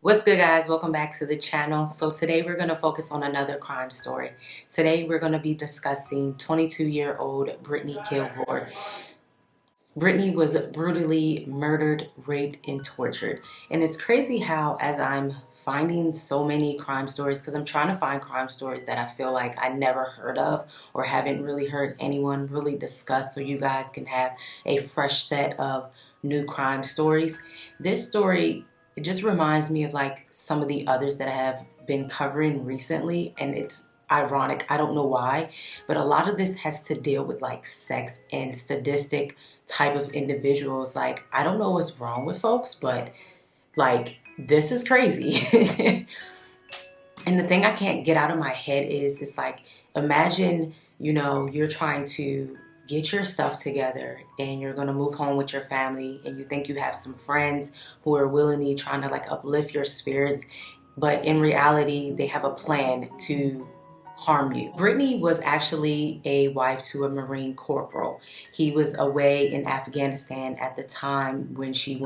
What's good, guys? Welcome back to the channel. So today we're going to focus on another crime story. Today we're going to be discussing 22-year-old Brittany Killgore. Brittany was brutally murdered, raped, and tortured. And it's crazy how, as I'm finding so many crime stories, because I'm trying to find crime stories that I feel like I never heard of or haven't really heard anyone really discuss, so you guys can have a fresh set of new crime stories. This story, it just reminds me of like some of the others that I have been covering recently, and it's ironic. I don't know why, but a lot of this has to deal with like sex and sadistic type of individuals. Like, I don't know what's wrong with folks, but like, this is crazy. And the thing I can't get out of my head is, it's like, imagine, you're trying to get your stuff together and you're going to move home with your family, and you think you have some friends who are willingly trying to like uplift your spirits, but in reality they have a plan to harm you. Brittany was actually a wife to a Marine corporal. He was away in Afghanistan at the time when she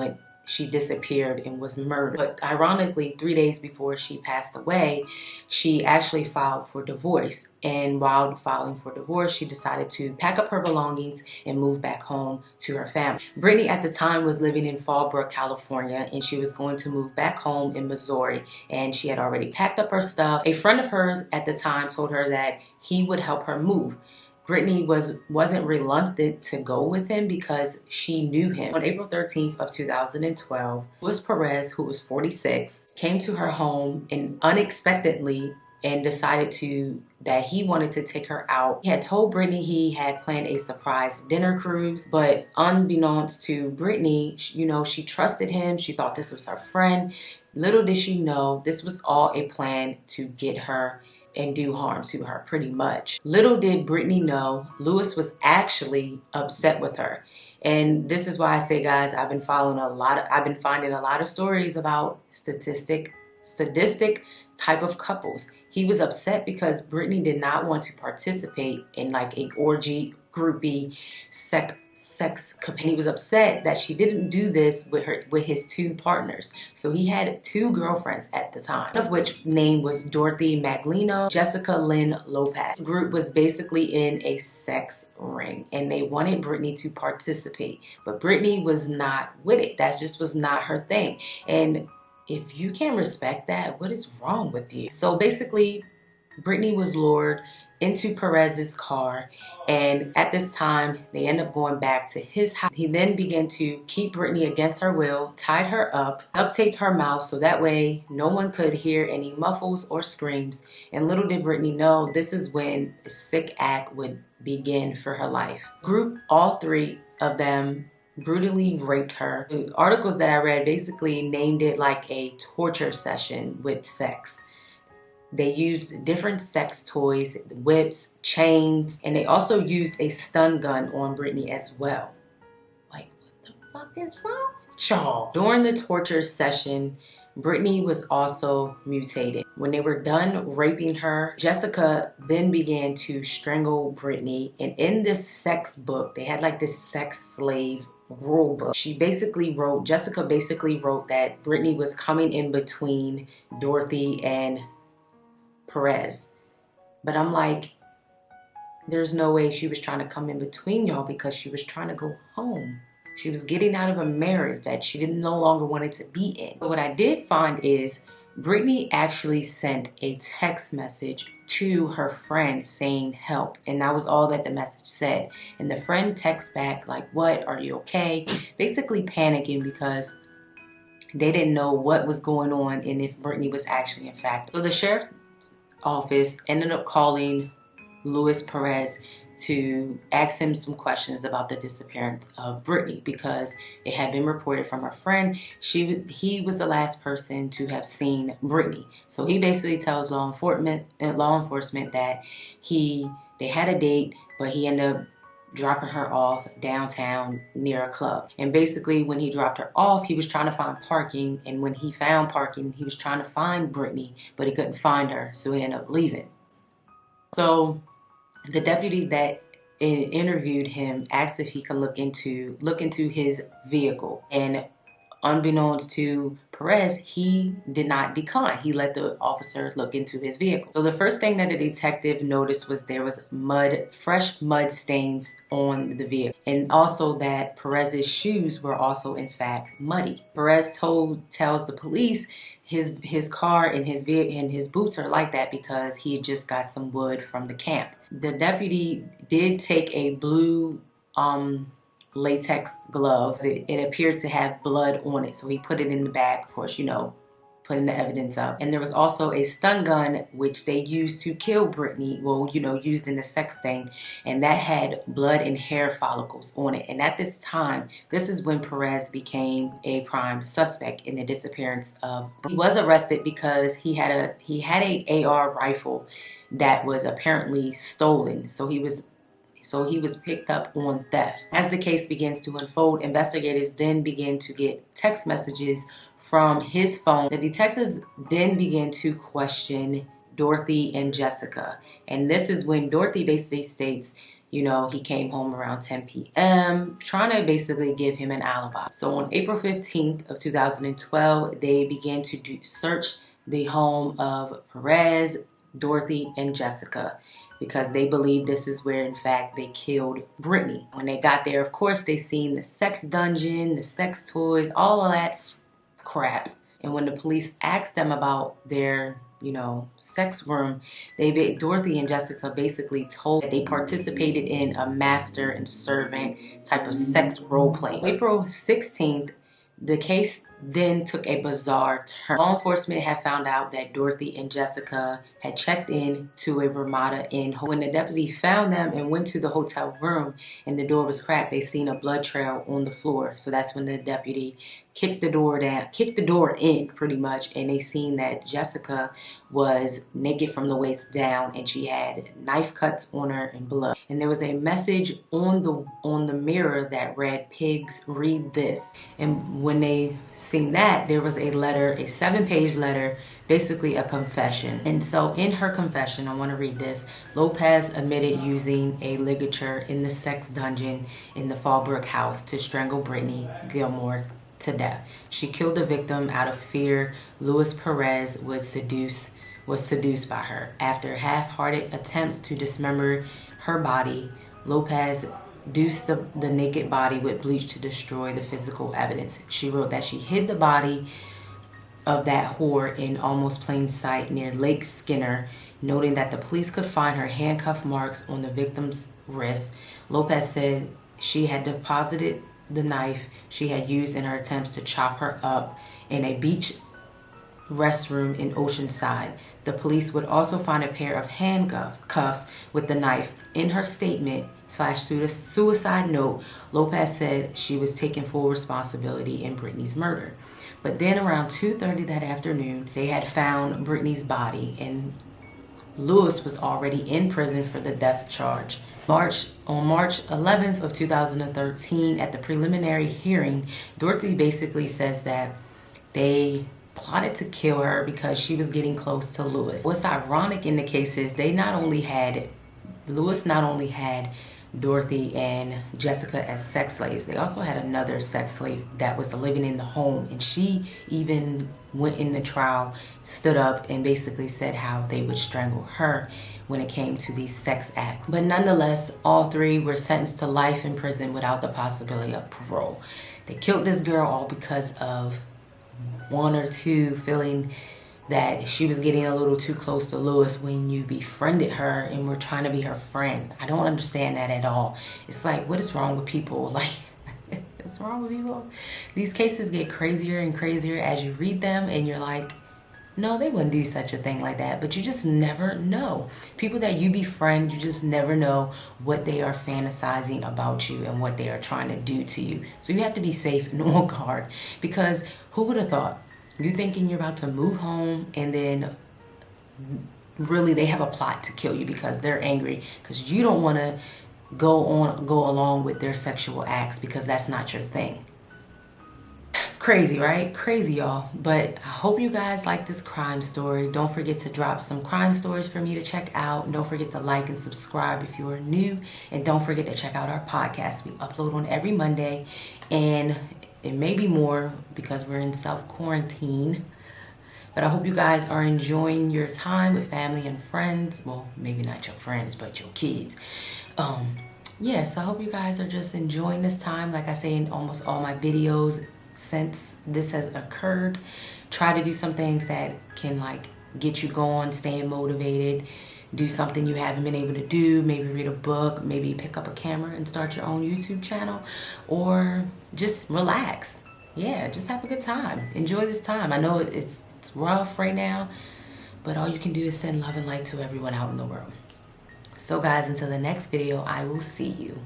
disappeared and was murdered. But ironically, 3 days before she passed away, she actually filed for divorce. And while filing for divorce, she decided to pack up her belongings and move back home to her family. Brittany at the time was living in Fallbrook, California, and she was going to move back home in Missouri. And she had already packed up her stuff. A friend of hers at the time told her that he would help her move. Brittany wasn't reluctant to go with him because she knew him. On April 13th of 2012, Luis Perez, who was 46, came to her home and unexpectedly and decided that he wanted to take her out. He had told Brittany he had planned a surprise dinner cruise, but unbeknownst to Brittany, she trusted him. She thought this was her friend. Little did she know this was all a plan to get her and do harm to her, pretty much. Little did Brittany know, Luis was actually upset with her. And this is why I say, guys, I've been finding a lot of stories about sadistic type of couples. He was upset because Brittany did not want to participate in like a orgy, groupie, sex company. He was upset that she didn't do this with his two partners. So he had two girlfriends at the time, one of which name was Dorothy Maglino, Jessica Lynn Lopez. The group was basically in a sex ring and they wanted Brittany to participate, but Brittany was not with it. That just was not her thing. And if you can't respect that, what is wrong with you? So basically, Brittany was lured into Perez's car, and at this time they end up going back to his house. He then began to keep Brittany against her will, tied her up, duct taped her mouth so that way no one could hear any muffles or screams. And little did Brittany know, this is when a sick act would begin for her life. Group, all three of them, brutally raped her. The articles that I read basically named it like a torture session with sex. They used different sex toys, whips, chains, and they also used a stun gun on Brittany as well. Like, what the fuck is wrong with y'all? During the torture session, Brittany was also mutated. When they were done raping her, Jessica then began to strangle Brittany. And in this sex book, they had like this sex slave rule book. Jessica basically wrote that Brittany was coming in between Dorothy and Perez. But I'm like, there's no way she was trying to come in between y'all, because she was trying to go home. She was getting out of a marriage that she no longer wanted to be in. But what I did find is Brittany actually sent a text message to her friend saying help, and that was all that the message said. And the friend texts back like, what, are you okay? Basically panicking because they didn't know what was going on and if Brittany was actually infected. So the sheriff's office ended up calling Luis Perez to ask him some questions about the disappearance of Brittany, because it had been reported from her friend he was the last person to have seen Brittany. So he basically tells law enforcement that they had a date, but he ended up dropping her off downtown near a club. And basically when he dropped her off, he was trying to find parking, and when he found parking, he was trying to find Brittany, but he couldn't find her, so he ended up leaving. So the deputy that interviewed him asked if he could look into his vehicle, and unbeknownst to Perez, he did not decline. He let the officer look into his vehicle. So the first thing that the detective noticed was there was fresh mud stains on the vehicle, and also that Perez's shoes were also in fact muddy. Perez tells the police his car and his boots are like that because he had just got some wood from the camp. The deputy did take a blue latex glove. It appeared to have blood on it, so he put it in the bag, of course, putting the evidence up. And there was also a stun gun, which they used to kill Brittany, used in the sex thing, and that had blood and hair follicles on it. And at this time, this is when Perez became a prime suspect in the disappearance of Brittany. He was arrested because he had a AR rifle that was apparently stolen, so he was picked up on theft. As the case begins to unfold, investigators then begin to get text messages from his phone. The detectives then begin to question Dorothy and Jessica. And this is when Dorothy basically states, he came home around 10 p.m., trying to basically give him an alibi. So on April 15th of 2012, they began to search the home of Perez, Dorothy, and Jessica, because they believe this is where, in fact, they killed Brittany. When they got there, of course, they seen the sex dungeon, the sex toys, all of that crap. And when the police asked them about their, sex room, Dorothy and Jessica basically told that they participated in a master and servant type of sex role play. April 16th, the case then took a bizarre turn. Law enforcement had found out that Dorothy and Jessica had checked in to a Ramada Inn. When the deputy found them and went to the hotel room and the door was cracked, they seen a blood trail on the floor. So that's when the deputy kicked the door in pretty much, and they seen that Jessica was naked from the waist down and she had knife cuts on her and blood. And there was a message on the mirror that read, "Pigs, read this." And when they seen that, there was a letter, a 7-page letter, basically a confession. And so in her confession, I want to read this. Lopez admitted using a ligature in the sex dungeon in the Fallbrook house to strangle Brittany Killgore to death. She killed the victim out of fear Luis Perez was seduced by her. After half-hearted attempts to dismember her body, Lopez doused the naked body with bleach to destroy the physical evidence. She wrote that she hid the body of that whore in almost plain sight near Lake Skinner, noting that the police could find her handcuff marks on the victim's wrist. Lopez said she had deposited the knife she had used in her attempts to chop her up in a beach restroom in Oceanside. The police would also find a pair of handcuffs with the knife. In her statement / suicide note, Lopez said she was taking full responsibility in Brittany's murder. But then around 2:30 that afternoon, they had found Brittany's body, and Luis was already in prison for the death charge. On March 11th of 2013, at the preliminary hearing, Dorothy basically says that they plotted to kill her because she was getting close to Luis. What's ironic in the case is Luis not only had Dorothy and Jessica as sex slaves, they also had another sex slave that was living in the home, and she even went in the trial, stood up, and basically said how they would strangle her when it came to these sex acts. But nonetheless, all three were sentenced to life in prison without the possibility of parole. They killed this girl all because of one or two feeling that she was getting a little too close to Luis when you befriended her and were trying to be her friend. I don't understand that at all. It's like, what is wrong with people? Like, what's wrong with people? These cases get crazier and crazier as you read them, and you're like, no, they wouldn't do such a thing like that. But you just never know. People that you befriend, you just never know what they are fantasizing about you and what they are trying to do to you. So you have to be safe and on guard, because who would have thought? You're thinking you're about to move home, and then really they have a plot to kill you because they're angry because you don't want to go along with their sexual acts because that's not your thing. Crazy, right? Crazy, y'all. But I hope you guys like this crime story. Don't forget to drop some crime stories for me to check out. And don't forget to like and subscribe if you are new. And don't forget to check out our podcast. We upload on every Monday. And It may be more because we're in self-quarantine. But I hope you guys are enjoying your time with family and friends. Well, maybe not your friends, but your kids. Yeah, so I hope you guys are just enjoying this time. Like I say in almost all my videos since this has occurred, try to do some things that can like get you going, staying motivated, do something you haven't been able to do, maybe read a book, maybe pick up a camera and start your own YouTube channel, or just relax. Yeah, just have a good time. Enjoy this time. I know it's rough right now, but all you can do is send love and light to everyone out in the world. So guys, until the next video, I will see you.